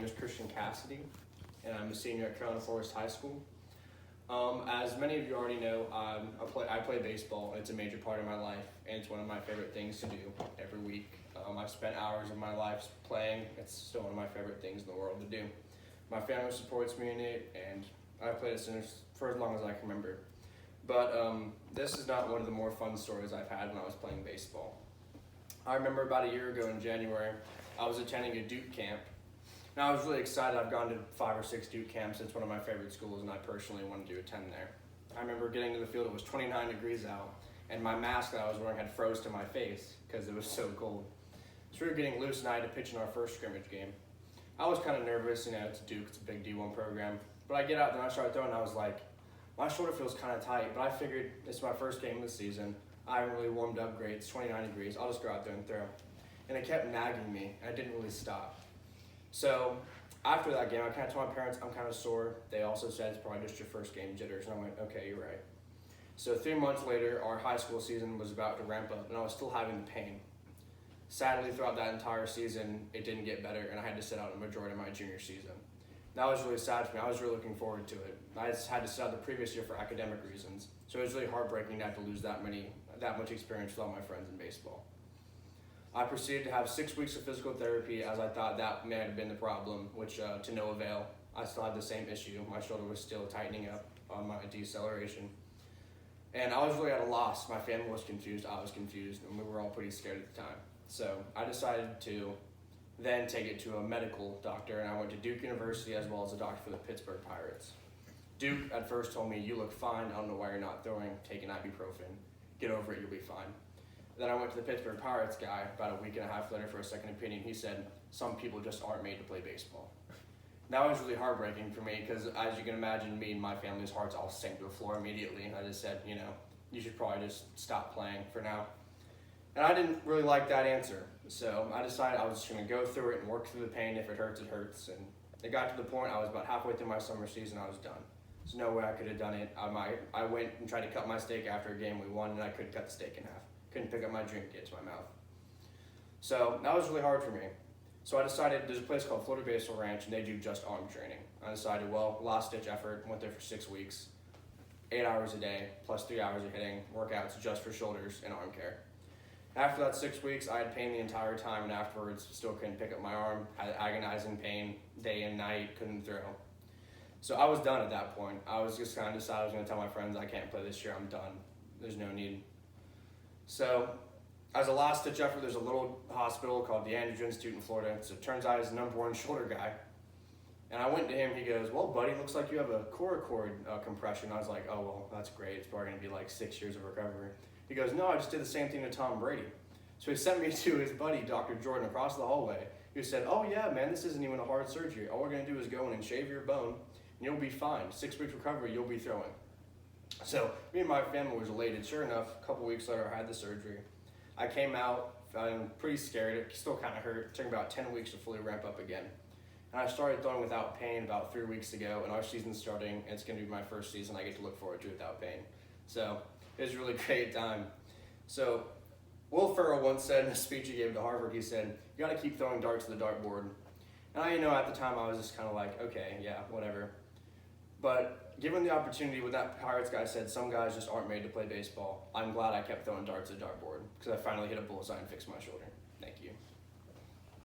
name is Christian Cassidy, and I'm a senior at Carolina Forest High School. As many of you already know, I play baseball, and it's a major part of my life, and it's one of my favorite things to do every week. I've spent hours of my life playing. It's still one of my favorite things in the world to do. My family supports me in it, and I've played it for as long as I can remember. But this is not one of the more fun stories I've had when I was playing baseball. I remember about a year ago in January, I was attending a Duke camp. Now, I was really excited. I've gone to 5 or 6 Duke camps. It's one of my favorite schools, and I personally wanted to attend there. I remember getting to the field. It was 29 degrees out, and my mask that I was wearing had froze to my face because it was so cold. So we were getting loose, and I had to pitch in our first scrimmage game. I was kind of nervous. It's Duke. It's a big D1 program. But I get out there, and I start throwing, and I was like, my shoulder feels kind of tight, but I figured it's my first game of the season. I haven't really warmed up great. It's 29 degrees. I'll just go out there and throw. And it kept nagging me, and I didn't really stop. So after that game, I kind of told my parents I'm kind of sore. They also said it's probably just your first game jitters. And I went, okay, you're right. So 3 months later, our high school season was about to ramp up, and I was still having the pain. Sadly, throughout that entire season, it didn't get better, and I had to sit out a majority of my junior season. That was really sad for me. I was really looking forward to it. I just had to sit out the previous year for academic reasons. So it was really heartbreaking to have to lose that much experience with all my friends in baseball. I proceeded to have 6 weeks of physical therapy, as I thought that may have been the problem, which to no avail. I still had the same issue. My shoulder was still tightening up on my deceleration. And I was really at a loss. My family was confused, I was confused, and we were all pretty scared at the time. So I decided to then take it to a medical doctor, and I went to Duke University as well as a doctor for the Pittsburgh Pirates. Duke at first told me, you look fine, I don't know why you're not throwing, take an ibuprofen, get over it, you'll be fine. Then I went to the Pittsburgh Pirates guy about a week and a half later for a second opinion. He said, some people just aren't made to play baseball. That was really heartbreaking for me because, as you can imagine, me and my family's hearts all sank to the floor immediately. I just said, you should probably just stop playing for now. And I didn't really like that answer. So I decided I was just going to go through it and work through the pain. If it hurts, it hurts. And it got to the point I was about halfway through my summer season, I was done. There's no way I could have done it. I went and tried to cut my steak after a game we won, and I couldn't cut the steak in half. Couldn't pick up my drink to get to my mouth. So that was really hard for me. So I decided, there's a place called Florida Baseball Ranch, and they do just arm training. I decided, last ditch effort, went there for 6 weeks, 8 hours a day, plus 3 hours of hitting, workouts just for shoulders and arm care. After that 6 weeks, I had pain the entire time, and afterwards still couldn't pick up my arm, had agonizing pain day and night, couldn't throw. So I was done at that point. I was just kind of decided I was going to tell my friends, I can't play this year, I'm done. There's no need. So as a last-ditch effort, there's a little hospital called the Andrews Institute in Florida. So it turns out he's the #1 shoulder guy. And I went to him, he goes, well, buddy, looks like you have a coracoid compression. I was like, oh, well, that's great. It's probably going to be like 6 years of recovery. He goes, no, I just did the same thing to Tom Brady. So he sent me to his buddy, Dr. Jordan, across the hallway. He said, oh, yeah, man, this isn't even a hard surgery. All we're going to do is go in and shave your bone, and you'll be fine. 6 weeks recovery, you'll be throwing. So me and my family was elated. Sure enough, a couple weeks later, I had the surgery. I came out feeling pretty scared. It still kind of hurt. It took about 10 weeks to fully ramp up again. And I started throwing without pain about 3 weeks ago, and our season's starting, and it's going to be my first season I get to look forward to without pain. So it was a really great time. So Will Ferrell once said in a speech he gave to Harvard, he said, you got to keep throwing darts to the dartboard. And at the time I was just kind of like, okay, yeah, whatever. But given the opportunity, when that Pirates guy said some guys just aren't made to play baseball, I'm glad I kept throwing darts at the dartboard because I finally hit a bullseye and fixed my shoulder. Thank you.